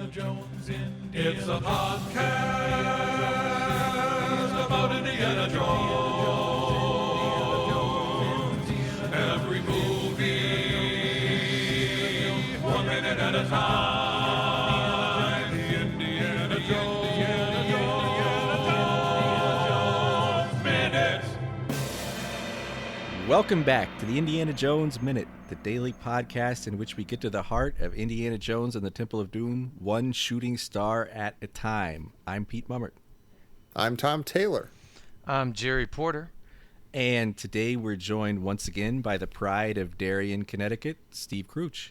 It's a podcast about Indiana Jones. Every movie, 1 minute at a time. The Indiana Jones Minute. Welcome back to the Indiana Jones Minute, the daily podcast in which we get to the heart of Indiana Jones and the Temple of Doom, one shooting star at a time. I'm Pete Mummert. I'm Tom Taylor. I'm Jerry Porter. And today we're joined once again by the pride of Darien, Connecticut, Steve Kreuch.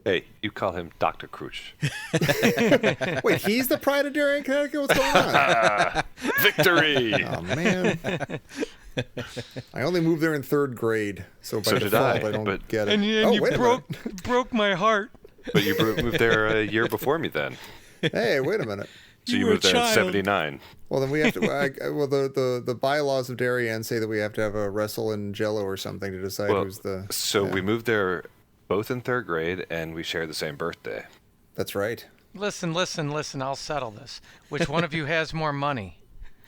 Hey, you call him Dr. Kreuch. Wait, he's the pride of Darien, Connecticut? What's going on? Victory! Oh, man. I only moved there in third grade, so by So did default I, I don't but- get it. And you wait a broke my heart. But you moved there a year before me then. minute. Hey, wait a minute. So you moved there in 79. Well, then we have to. The bylaws of Darien say that we have to have a wrestle in Jello or something to decide who's the. So we moved there both in third grade, and we share the same birthday. That's right. Listen. I'll settle this. Which one of you has more money?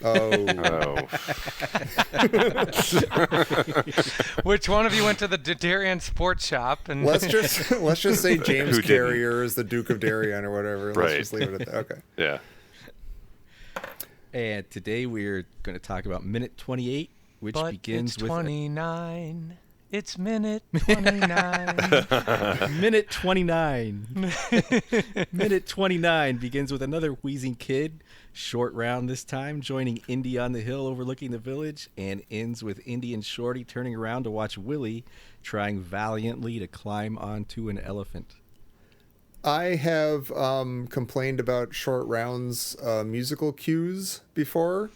Oh, Oh. Which one of you went to the Darien sports shop? And let's just say James Who didn't? Carrier is the Duke of Darien or whatever. Let's Right. just leave it at that. Okay. Yeah. And today we're going to talk about minute 28, which but begins it's with 29. It's minute 29. minute 29. Minute 29 begins with another wheezing kid, short round this time, joining Indy on the hill overlooking the village, and ends with Indy and Shorty turning around to watch Willie trying valiantly to climb onto an elephant. I have complained about Short Round's musical cues before,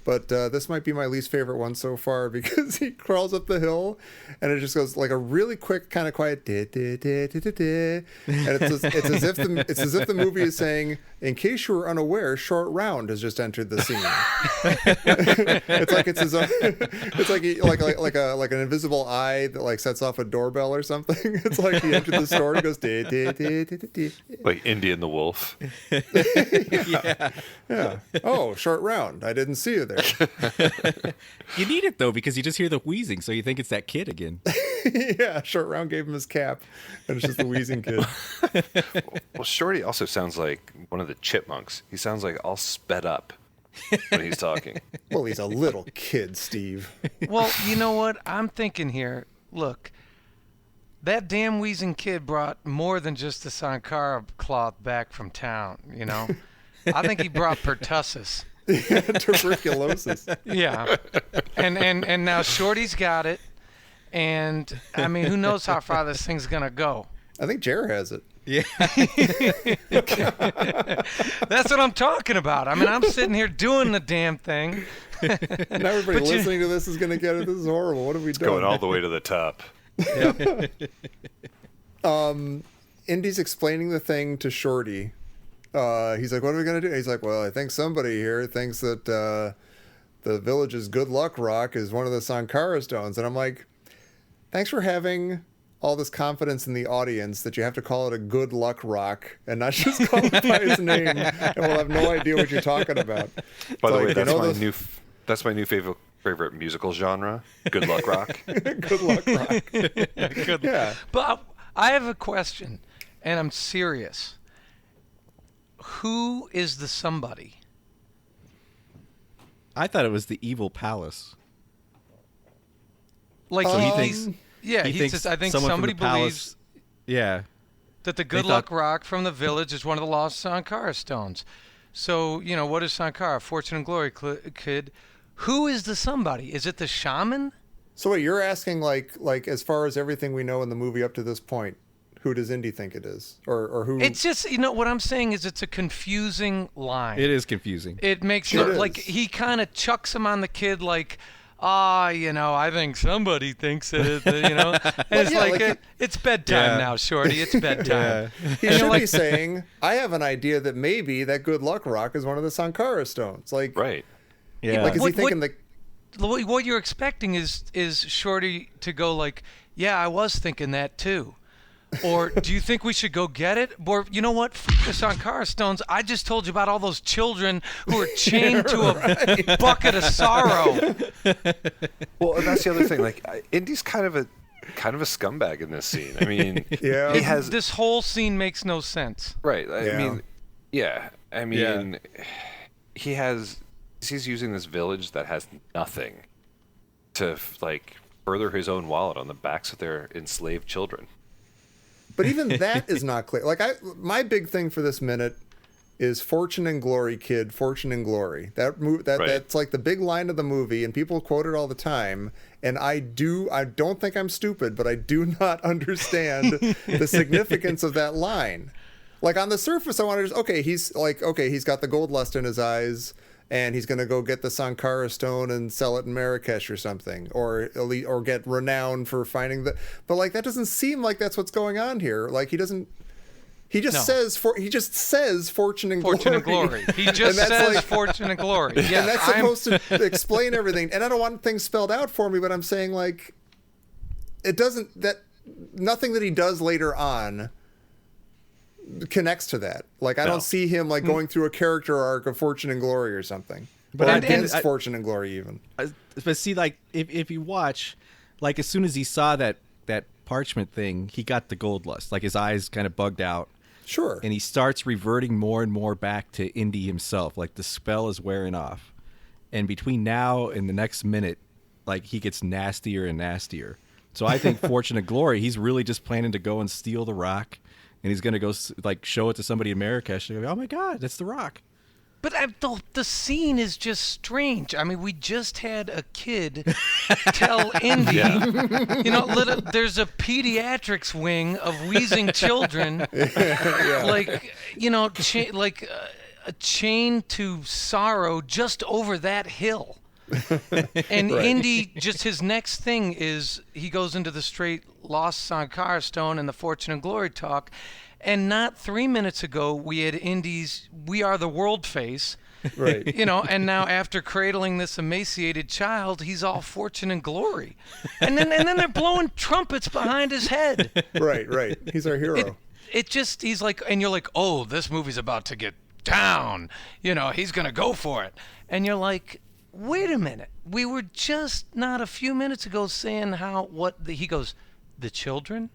but this might be my least favorite one so far because he crawls up the hill and it just goes like a really quick, kind of quiet, and it's as if the movie is saying, "In case you were unaware, Short Round has just entered the scene." It's like it's his own, it's like an invisible eye that like sets off a doorbell or something. It's like he entered the store and goes Like Indy and the Wolf. Yeah. Oh, Short Round. I didn't see you there. You need it, though, because you just hear the wheezing, so you think it's that kid again. Yeah, Short Round gave him his cap, and it's just the wheezing kid. Well, Shorty also sounds like one of the chipmunks. He sounds like all sped up when he's talking. Well, he's a little kid, Steve. Well, you know what? I'm thinking here. Look, that damn wheezing kid brought more than just the sankara cloth back from town, you know? I think he brought pertussis. Tuberculosis. Yeah. And now Shorty's got it. And, I mean, who knows how far this thing's going to go. I think Jer has it. Yeah. That's what I'm talking about. I mean, I'm sitting here doing the damn thing. Now everybody listening to this is going to get it. This is horrible. What have we done? Going all the way to the top. Indy's explaining the thing to Shorty. He's like, what are we going to do? He's like, well, I think somebody here thinks that the village's good luck rock is one of the sankara stones. And I'm like, thanks for having all this confidence in the audience that you have to call it a good luck rock and not just call it by his name, and we'll have no idea what you're talking about. By the Like, way, that's you know my those- that's my new favorite musical genre. Good luck rock. Good luck rock. Good. Yeah. But I have a question, and I'm serious. Who is the somebody? I thought it was the evil palace. Like So he he's- thinks yeah, he he thinks says, I think someone from somebody the palace, believes yeah. that the good thought- luck rock from the village is one of the lost Sankara stones. So, you know, what is Sankara? Fortune and glory, kid. Who is the somebody? Is it the shaman? So wait, you're asking like as far as everything we know in the movie up to this point, who does Indy think it is? Or who? It's just, you know, what I'm saying is it's a confusing line. It is confusing. It makes It it like is. he kind of chucks him on the kid like, you know, I think somebody thinks it, you know. And it's yeah, like, like it's bedtime Yeah. now, Shorty. It's bedtime. He should be saying, I have an idea that maybe that good luck rock is one of the Sankara stones. Like, Right. Yeah. like is he What- thinking that? What you're expecting is Shorty to go like, yeah, I was thinking that too. Or do you think we should go get it? Or you know what? F the sankara stones. I just told you about all those children who are chained to a bucket of sorrow. Well, and that's the other thing. Like, Indy's kind of a scumbag in this scene. I mean, Yeah. he has This whole scene makes no sense. right. Yeah. I mean, he's using this village that has nothing to like further his own wallet on the backs of their enslaved children. But even that is not clear. Like my big thing for this minute is Fortune and Glory, kid, Fortune and Glory. That's like the big line of the movie, and people quote it all the time. And I don't think I'm stupid, but I do not understand the significance of that line. Like on the surface, I want to he's got the gold lust in his eyes, and he's gonna go get the sankara stone and sell it in Marrakesh or something, or get renowned for finding the. But like that doesn't seem like that's what's going on here. Like he doesn't. He just says fortune and glory. Fortune and glory. He just says fortune and glory. Yes, and that's supposed to explain everything. And I don't want things spelled out for me, but I'm saying like it doesn't. That nothing that he does later on connects to that. Like I don't see him like going through a character arc of fortune and glory or something. But against fortune and glory even. But see, like if you watch, like as soon as he saw that parchment thing, he got the gold lust. Like his eyes kind of bugged out. Sure. And he starts reverting more and more back to Indy himself. Like the spell is wearing off. And between now and the next minute, like he gets nastier and nastier. So I think Fortune and Glory, he's really just planning to go and steal the rock. And he's going to go like show it to somebody in Marrakesh. And go, oh my God, that's the rock. But the scene is just strange. I mean, we just had a kid tell Indy, there's a pediatrics wing of wheezing children, like, a chain to sorrow just over that hill. And Indy, just his next thing is he goes into the straight lost sankara stone and the fortune and glory talk. And not 3 minutes ago, we had Indy's "We Are the World" face, right? And now after cradling this emaciated child, he's all fortune and glory, and then they're blowing trumpets behind his head. Right. He's our hero. He's like, and you're like, oh, this movie's about to get down. He's gonna go for it, and you're like, wait a minute, we were just not a few minutes ago saying he goes, the children.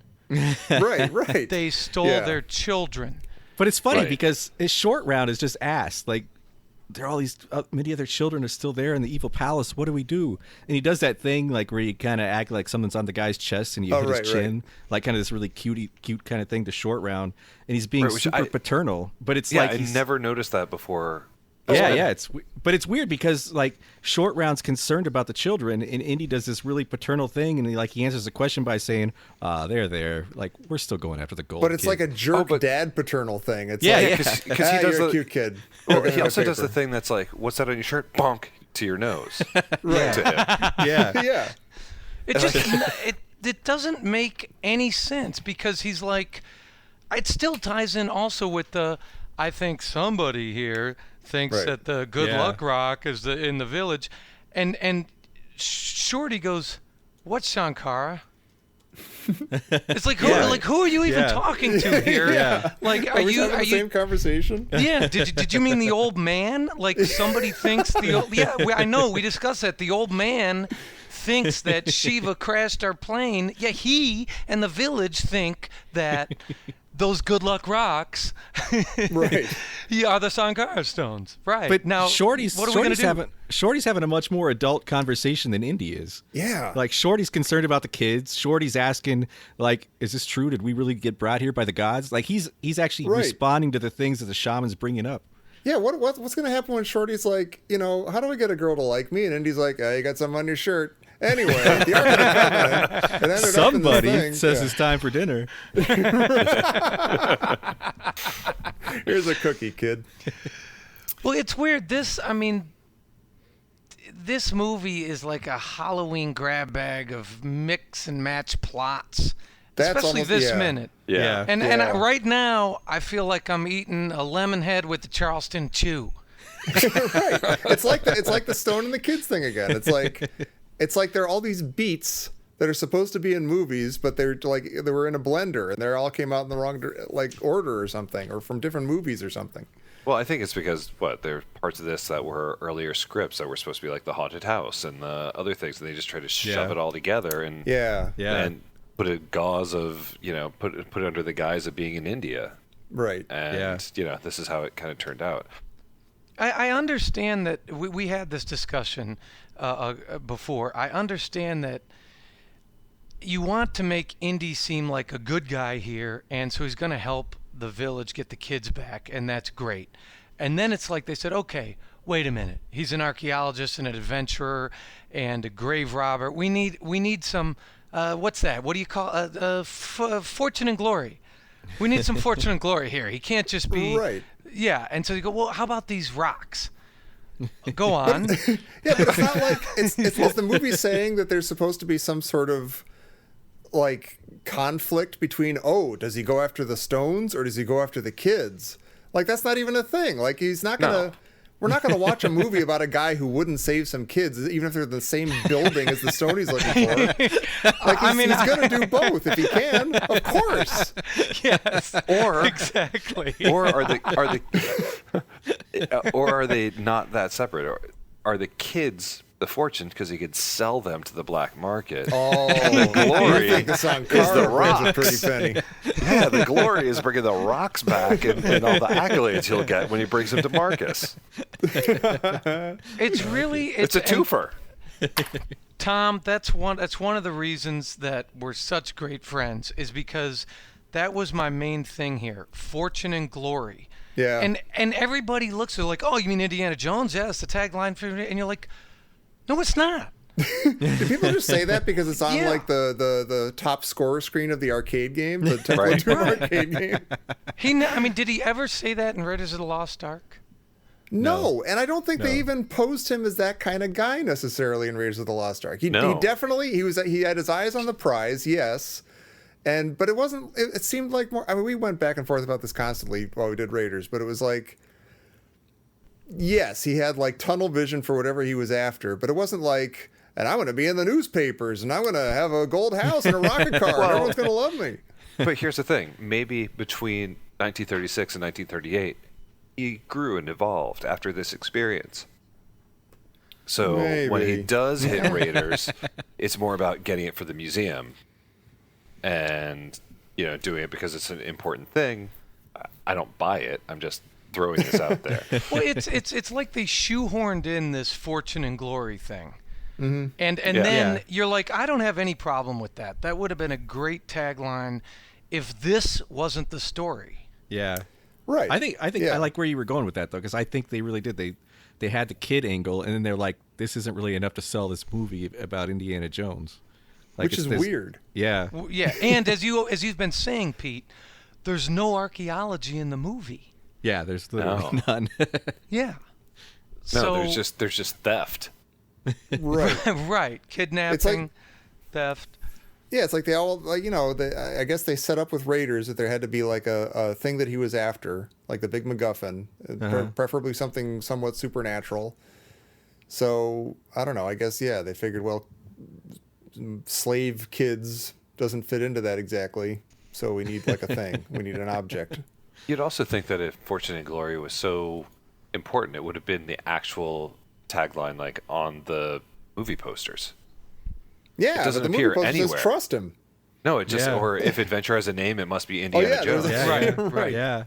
Right. They stole their children. But it's funny because his short round is just asked, like, there are all these many other children are still there in the evil palace. What do we do? And he does that thing like where you kind of act like someone's on the guy's chest and you hit his chin, like kind of this really cute kind of thing to short round. And he's being super paternal, but it's like I never noticed that before. But it's weird because like short round's concerned about the children, and Indy does this really paternal thing, and he answers the question by saying, "They're there. Like we're still going after the gold." But it's kid. like a jerk dad paternal thing. It's because he does you're a cute kid. Well, he also does the thing that's like, "What's that on your shirt?" Bonk to your nose. Right. To him. Yeah. It just it doesn't make any sense because he's like, it still ties in also with the, I think somebody here thinks that the good luck rock is in the village, and Shorty goes, "What's Sankara?" It's like who are you even talking to here? Like are you having the same conversation? Yeah. Did you mean the old man? Like somebody thinks the old I know we discussed that the old man thinks that Shiva crashed our plane. Yeah, he and the village think that those good luck rocks are the sankara stones. Right. But now, Shorty's having a much more adult conversation than Indy is. Yeah. Like Shorty's concerned about the kids. Shorty's asking, like, is this true? Did we really get brought here by the gods? Like he's actually responding to the things that the shaman's bringing up. Yeah, what's going to happen when Shorty's like, how do I get a girl to like me? And Indy's like, you got something on your shirt. Anyway, the argument coming, and somebody says it's time for dinner. Here's a cookie, kid. Well, it's weird. This movie is like a Halloween grab bag of mix and match plots. Especially this minute. Yeah. And right now, I feel like I'm eating a lemon head with the Charleston Chew. Right. It's like the stone and the kids thing again. It's like there are all these beats that are supposed to be in movies, but they're like they were in a blender and they all came out in the wrong like order or something, or from different movies or something. Well, I think it's because there are parts of this that were earlier scripts that were supposed to be like the haunted house and the other things, and they just tried to shove it all together and and put a gauze of put it under the guise of being in India, right? And this is how it kind of turned out. I understand that we had this discussion before. I understand that you want to make Indy seem like a good guy here, and so he's going to help the village get the kids back, and that's great. And then it's like they said, okay, wait a minute. He's an archaeologist and an adventurer and a grave robber. We need some what's that? What do you call fortune and glory? We need some fortune and glory here. He can't just be right. Yeah, and so you go, well, how about these rocks? Go on. Yeah, but it's not like it's the movie saying that there's supposed to be some sort of like conflict between, does he go after the stones or does he go after the kids? Like, that's not even a thing. Like, he's not gonna we're not gonna watch a movie about a guy who wouldn't save some kids even if they're in the same building as the stone he's looking for. Like, he's gonna do both if he can, of course. Yes. Or exactly. Or are they not that separate? Or are the kids the fortune because he could sell them to the black market? Oh, the glory you think the sankara brings a pretty penny. Yeah, the glory is bringing the rocks back and all the accolades he'll get when he brings them to Marcus. It's a twofer. Tom, that's one of the reasons that we're such great friends, is because that was my main thing here. Fortune and glory. Yeah. And everybody looks at it like, oh, you mean Indiana Jones? Yeah, that's the tagline for it. And you're like, no, it's not. Do people just say that because it's on like the top scorer screen of the arcade game, the Temple of Doom arcade game? Did he ever say that in Raiders of the Lost Ark? No, and I don't think they even posed him as that kind of guy necessarily in Raiders of the Lost Ark. He definitely he had his eyes on the prize, yes. But it wasn't. It seemed like more. I mean, we went back and forth about this constantly while we did Raiders, but it was like, yes, he had like tunnel vision for whatever he was after, but it wasn't like, and I'm going to be in the newspapers, and I'm going to have a gold house and a rocket car, and everyone's going to love me. But here's the thing: maybe between 1936 and 1938, he grew and evolved after this experience. So when he does hit Raiders, it's more about getting it for the museum. And doing it because it's an important thing. I don't buy it. I'm just throwing this out there. Well, it's like they shoehorned in this fortune and glory thing, and then you're like, I don't have any problem with that. That would have been a great tagline if this wasn't the story. Yeah, right. I think I like where you were going with that though, because I think they really did. They had the kid angle, and then they're like, this isn't really enough to sell this movie about Indiana Jones. Which is weird. Yeah. Yeah, and as you've been saying, Pete, there's no archaeology in the movie. Yeah, there's literally none. Yeah. No, there's just theft. Right. Right. Kidnapping, theft. Yeah, it's like they all I guess they set up with Raiders that there had to be like a thing that he was after, like the big MacGuffin, preferably something somewhat supernatural. So I don't know. I guess they figured, well, slave kids doesn't fit into that exactly, so we need like a thing. We need an object. You'd also think that if Fortune and Glory was so important, it would have been the actual tagline, like on the movie posters. Yeah, it doesn't but the appear movie poster anywhere. says trust him. No, it just or if adventure has a name, it must be Indiana Jones. Right. Yeah.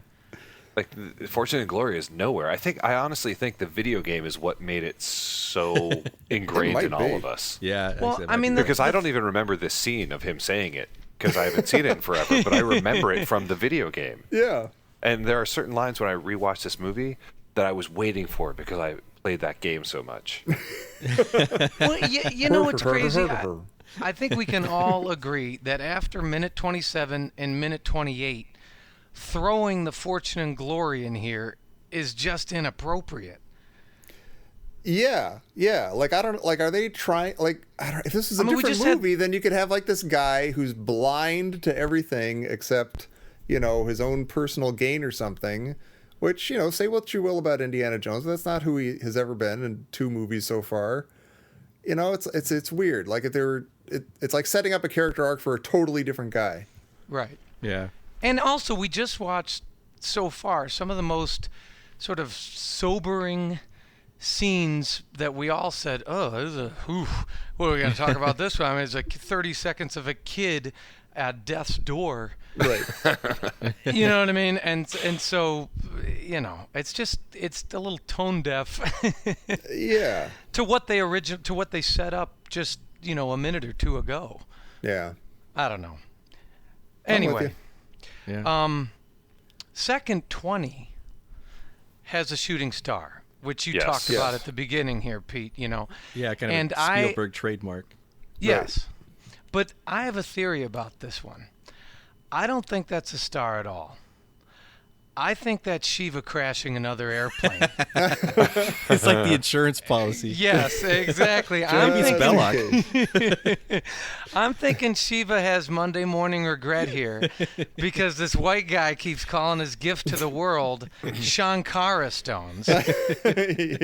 Like Fortune and Glory is nowhere. I honestly think the video game is what made it so ingrained in all of us. Yeah. Well, because I don't even remember this scene of him saying it because I haven't seen it in forever, but I remember it from the video game. Yeah. And there are certain lines when I rewatch this movie that I was waiting for because I played that game so much. Well, you know what's crazy? I think we can all agree that after minute 27 and minute 28, throwing the fortune and glory in here is just inappropriate. Yeah. Like, I don't, like, are they trying, like, I don't, if this is a different movie, then you could have like this guy who's blind to everything except, his own personal gain or something, which, say what you will about Indiana Jones, that's not who he has ever been in 2 movies so far. It's weird. Like, if they were it's like setting up a character arc for a totally different guy. Right. Yeah. And also, we just watched so far some of the most sort of sobering scenes that we all said, "Oh, this is what are we going to talk about this one?" I mean, it's like 30 seconds of a kid at death's door. Right. You know what I mean? And so, it's a little tone deaf Yeah. to what they set up just a minute or two ago. Yeah. I don't know. I'm with Anyway. Yeah. Second 20 has a shooting star, which you Yes. talked Yes. about at the beginning here, Pete. Yeah, kind of and a Spielberg trademark. Yes, but I have a theory about this one. I don't think that's a star at all. I think that's Shiva crashing another airplane. It's like the insurance policy. Yes, exactly. Maybe it's Okay. I'm thinking Shiva has Monday morning regret here because this white guy keeps calling his gift to the world sankara stones. Yeah. He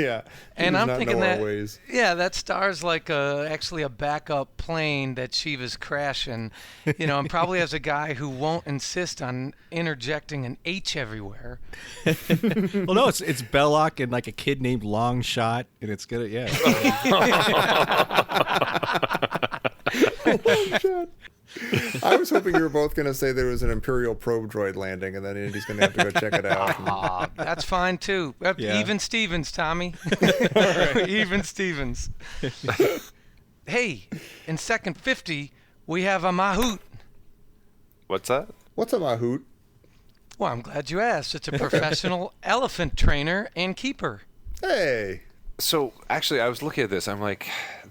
And does I'm not thinking know our that ways. that star's like actually a backup plane that Shiva's crashing, and probably has a guy who won't insist on interjecting an H everywhere. Well, no, it's Belloc and like a kid named Longshot, and it's gonna I was hoping you were both going to say there was an Imperial probe droid landing, and then Indy's going to have to go check it out. That's fine too. Yeah. Even Stevens, Tommy. Even Stevens. Hey, in second 50, we have a Mahout. What's that? What's a Mahout? Well, I'm glad you asked. It's a professional elephant trainer and keeper. Hey. So actually, I was looking at this. I'm like,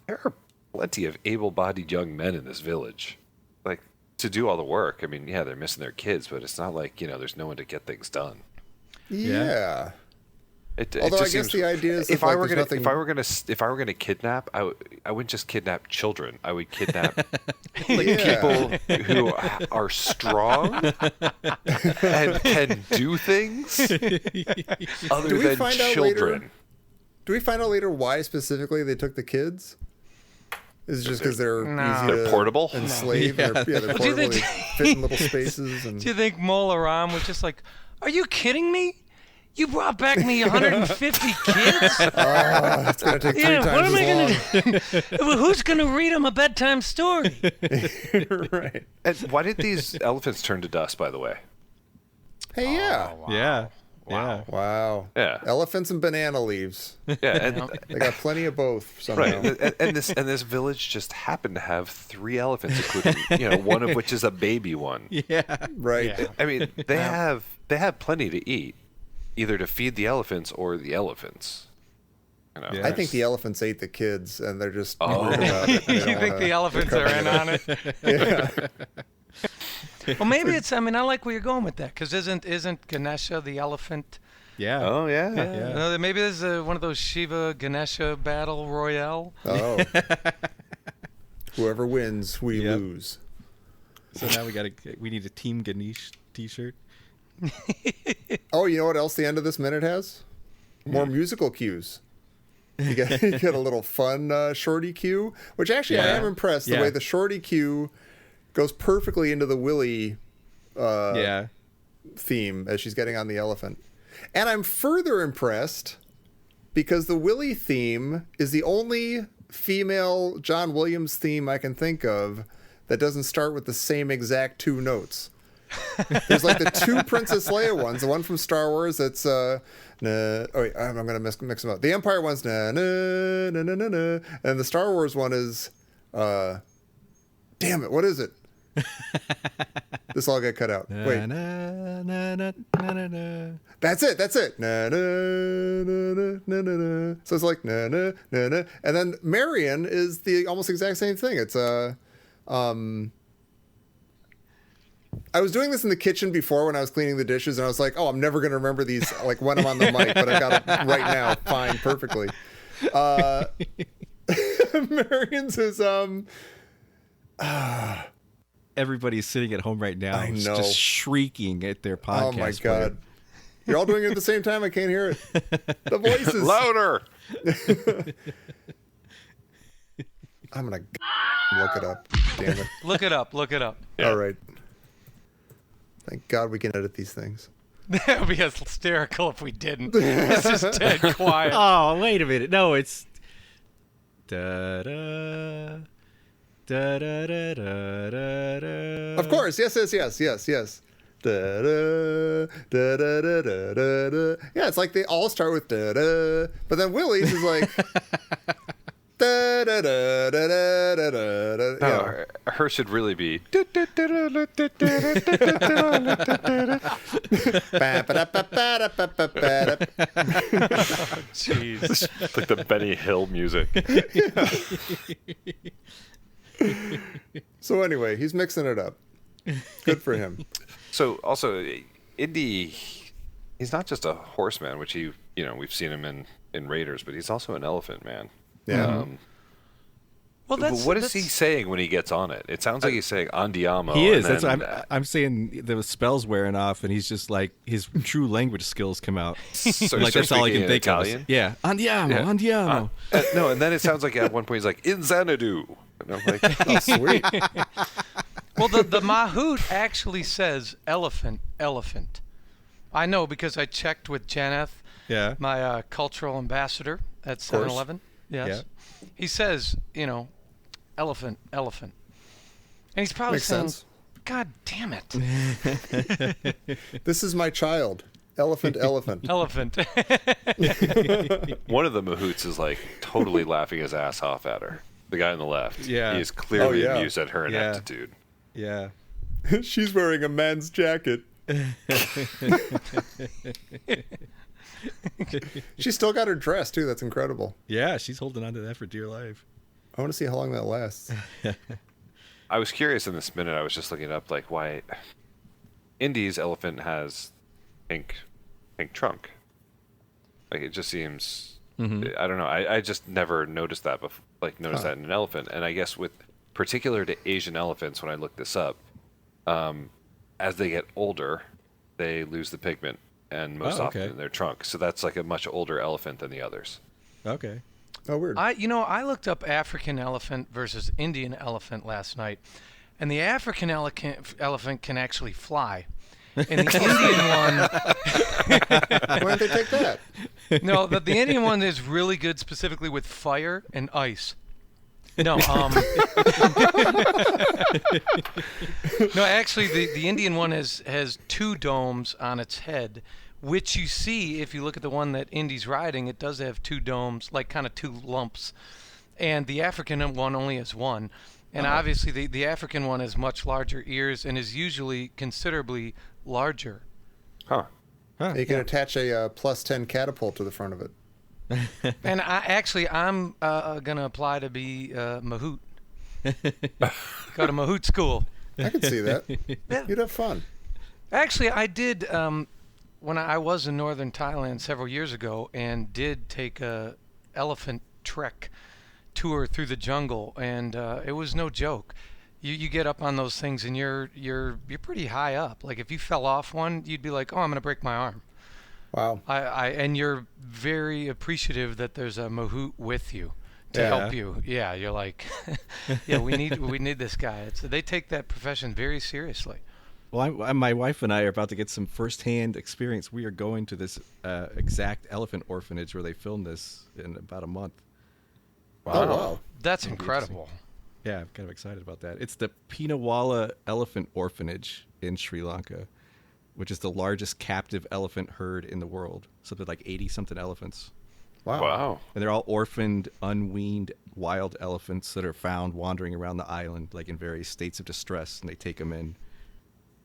there are plenty of able-bodied young men in this village, like to do all the work. I mean, yeah, they're missing their kids, but it's not like there's no one to get things done. Yeah. It Although just I guess seems, the idea is if that, I like, were there's gonna nothing... if I were gonna kidnap, I wouldn't just kidnap children. I would kidnap Yeah. people who are strong and can do things other Do we than find out children. later? Do we find out later why specifically they took the kids? Is it just because they're easy They're to portable? enslave? No. They're Do you portable. think- They fit in little spaces. And Do you think Mola Ram was just like, are you kidding me? You brought back me 150 kids? it's going to take 3 Yeah, what times am I as long. going to do? Who's going to read them a bedtime story? Right. And why did these elephants turn to dust? By the way, Hey, yeah. Yeah. Yeah. Wow. Yeah. Elephants and banana leaves. yeah, and, They got plenty of both somehow. right, and this village just happened to have 3 elephants, including one of which is a baby one. Yeah. Right. Yeah. I mean, they have plenty to eat, either to feed the elephants or the elephants. Yeah. I think the elephants ate the kids, and they're just Oh. worried about it. They You don't think wanna the elephants are in on it? Yeah. Well, maybe it's. I mean, I like where you're going with that because isn't Ganesha the elephant? Yeah. Oh yeah. Yeah. Maybe there's one of those Shiva Ganesha battle royale. Oh. Whoever wins, we Yep. lose. So now we need a Team Ganesh T-shirt. Oh, you know what else the end of this minute has? More musical cues. You get a little fun shorty cue, which actually I Yeah. am impressed the Yeah. way the shorty cue goes perfectly into the Willy Yeah. theme as she's getting on the elephant. And I'm further impressed because the Willy theme is the only female John Williams theme I can think of that doesn't start with the same exact 2 notes. There's like the 2 Princess Leia ones. The one from Star Wars that's nah, oh wait, I'm gonna mix them up. The Empire one's na na na na na na, and the Star Wars one is damn it, what is it? This all got cut out. Wait, Na, na, na, na, na, na. that's it. Na na na na na na na. So it's like na na na na, and then Marion is the almost exact same thing. It's I was doing this in the kitchen before when I was cleaning the dishes, and I was like, "Oh, I'm never gonna remember these like when I'm on the mic, but I got it right now, fine, perfectly." Marion's is Everybody's sitting at home right now, I know. just shrieking at their podcast. oh my player. god, you're all doing it at the same time. I can't hear it. The voices. Louder. I'm gonna look it up. Damn it. Look it up. Look it up. All right. Thank God we can edit these things. That would be hysterical if we didn't. It's just dead quiet. Oh, wait a minute. No, it's da da da da da da da. Of course. Yes. Da da da da da da da. Yeah, it's like they all start with da da, but then Willie's is like da da da da da da da. No, Yeah. her should really be. Jeez. Like the Benny Hill music. So anyway, he's mixing it up. Good for him. So also, Indy, he's not just a horseman, which we've seen him in Raiders, but he's also an elephant man. Yeah. Well, What is he saying when he gets on it? It sounds like he's saying "andiamo." He is. and That's then, what I'm saying. The spell's wearing off, and he's just like his true language skills come out. so Like that's all I can think Italian. of. Yeah, andiamo, Yeah. andiamo. No, and then it sounds like at one point he's like "Insanadu," and I'm like, Oh, sweet. Well, the Mahout actually says elephant. I know because I checked with Janeth, Yeah. my cultural ambassador at 7-Eleven. Yes. Yeah. He says, elephant. And he's probably Makes saying, sense. God damn it. This is my child. Elephant. Elephant. one of the mahouts is like totally laughing his ass off at her. The guy on the left. Yeah. He is clearly Oh, yeah. amused at her Yeah. ineptitude. Yeah. She's wearing a man's jacket. She's still got her dress too. That's incredible. Yeah. She's holding on to that for dear life. I want to see how long that lasts. I was curious in this minute. I was just looking up like why Indy's elephant has pink trunk. Like it just seems. I don't know. I just never noticed that before. Like noticed that in an elephant, and I guess with particular to Asian elephants, when I looked this up, as they get older, they lose the pigment, and most often in their trunk. So that's like a much older elephant than the others. Okay. Oh, weird. I looked up African elephant versus Indian elephant last night, and the African elephant can actually fly. And the Indian one, Why didn't they take that? no, the Indian one is really good specifically with fire and ice. No, no, actually, the Indian one has two domes on its head, which you see if you look at the one that Indy's riding. It does have two domes, like kind of two lumps, and the African one only has one. And obviously, the African one has much larger ears and is usually considerably larger. Huh. You can attach a +10 catapult to the front of it. And I'm gonna apply to be Mahout. Go to Mahout school. I could see that. Yeah. You'd have fun. Actually, I did when I was in northern Thailand several years ago, and did take a elephant trek tour through the jungle, and it was no joke. You get up on those things, and you're pretty high up. Like if you fell off one, you'd be like, oh, I'm gonna break my arm. Wow. And you're very appreciative that there's a Mahout with you to help you. Yeah, you're like, yeah, we need this guy. They take that profession very seriously. Well, my wife and I are about to get some firsthand experience. We are going to this exact elephant orphanage where they filmed this in about a month. Oh, wow. That's incredible. Yeah, I'm kind of excited about that. It's the Pinawala Elephant Orphanage in Sri Lanka, which is the largest captive elephant herd in the world. Something like 80-something elephants. Wow. And they're all orphaned, unweaned wild elephants that are found wandering around the island, like in various states of distress, and they take them in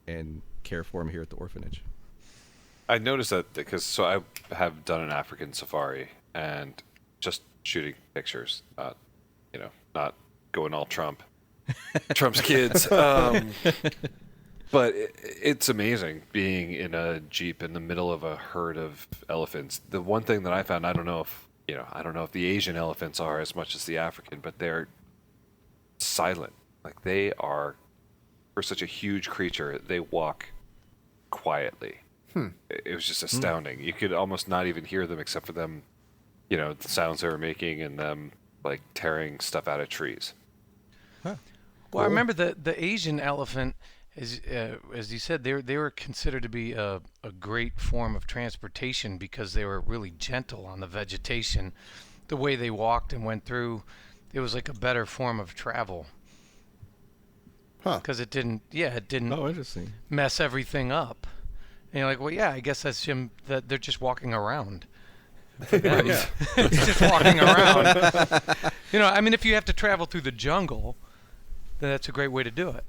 and care for them here at the orphanage. I noticed that because I have done an African safari and just shooting pictures, not going all Trump's kids. But it's amazing being in a Jeep in the middle of a herd of elephants. The one thing that I found, I don't know if the Asian elephants are as much as the African, but they're silent. Like they are, for such a huge creature, they walk quietly. It was just astounding. You could almost not even hear them except for them, the sounds they were making and them like tearing stuff out of trees. Well, I remember the Asian elephant, as you said, they were considered to be a great form of transportation because they were really gentle on the vegetation. The way they walked and went through, it was like a better form of travel. Huh. Because it didn't Oh, interesting. mess everything up. And you're like, well, yeah, I guess that's him, that they're just walking around. Yeah. It's just walking around. I mean, if you have to travel through the jungle, then that's a great way to do it.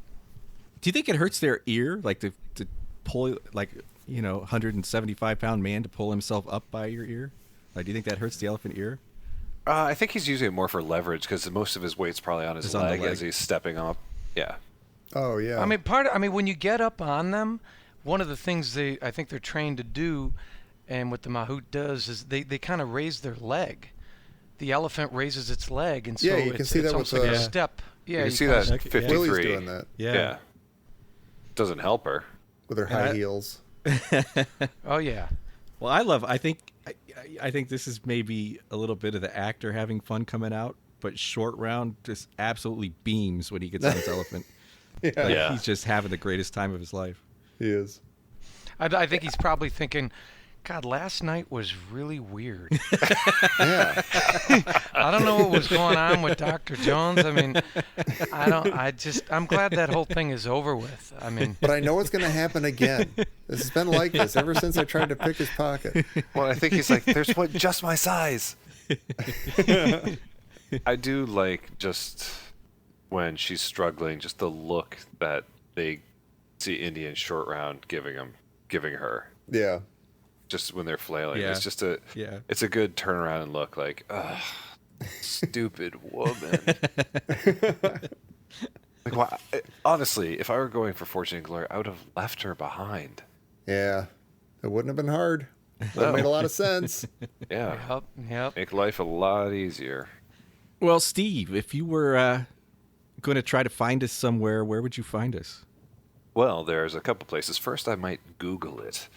Do you think it hurts their ear, like to pull, like 175-pound man to pull himself up by your ear? Like, do you think that hurts the elephant ear? I think he's using it more for leverage because most of his weight's probably on his It's on the leg leg. as he's stepping up. Yeah. Oh yeah. I mean, when you get up on them, one of the things I think they're trained to do, and what the mahout does is they kind of raise their leg. The elephant raises its leg, and so Yeah, you can it's, see it's that with almost like a the- step. Yeah, You can see kinda- that Yeah. 53. Willie's doing that Yeah. Doesn't help her. with her high heels. Oh yeah. Well, I think this is maybe a little bit of the actor having fun coming out, but Short Round just absolutely beams when he gets on his elephant. Like, Yeah. he's just having the greatest time of his life. He is. I think he's probably thinking, God, last night was really weird. Yeah. I don't know what was going on with Dr. Jones. I mean, I'm glad that whole thing is over with. I mean, But I know it's going to happen again. This has been like this ever since I tried to pick his pocket. Well, I think he's like, there's one just my size. I do like just when she's struggling, just the look that they see Indy and Short Round giving her. Yeah. Just when they're flailing. Yeah. It's just Yeah. it's a good turnaround and look like, ugh, stupid woman. Like, why, honestly, if I were going for Fortune and Glory, I would have left her behind. Yeah. It wouldn't have been hard. Would have made a lot of sense. Yeah. yep. Make life a lot easier. Well, Steve, if you were going to try to find us somewhere, where would you find us? Well, there's a couple places. First, I might Google it.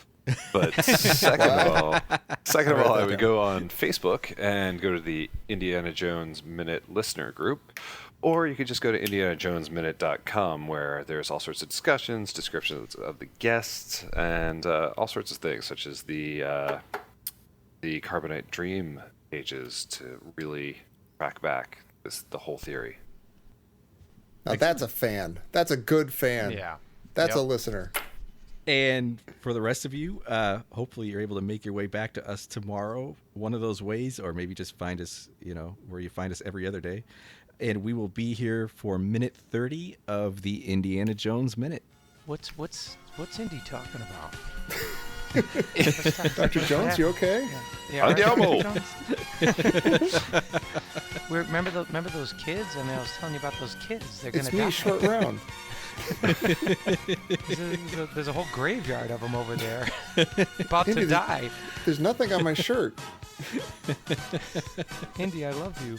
But second of all, I would go on Facebook and go to the Indiana Jones Minute listener group. Or you could just go to indianajonesminute.com, where there's all sorts of discussions, descriptions of the guests, and all sorts of things, such as the Carbonite Dream pages to really track back the whole theory. Now that's a fan. That's a good fan. Yeah. That's a Yep. listener. And for the rest of you, hopefully you're able to make your way back to us tomorrow, one of those ways, or maybe just find us, where you find us every other day. And we will be here for minute 30 of the Indiana Jones Minute. What's Indy talking about? Dr. Jones, you okay? Yeah, Andiamo. Dr. Jones? Remember those kids? I mean, I was telling you about those kids. They're It's gonna die. me, Short Round. There's a whole graveyard of them over there, about Indy, to die. There's nothing on my shirt. Indy, I love you.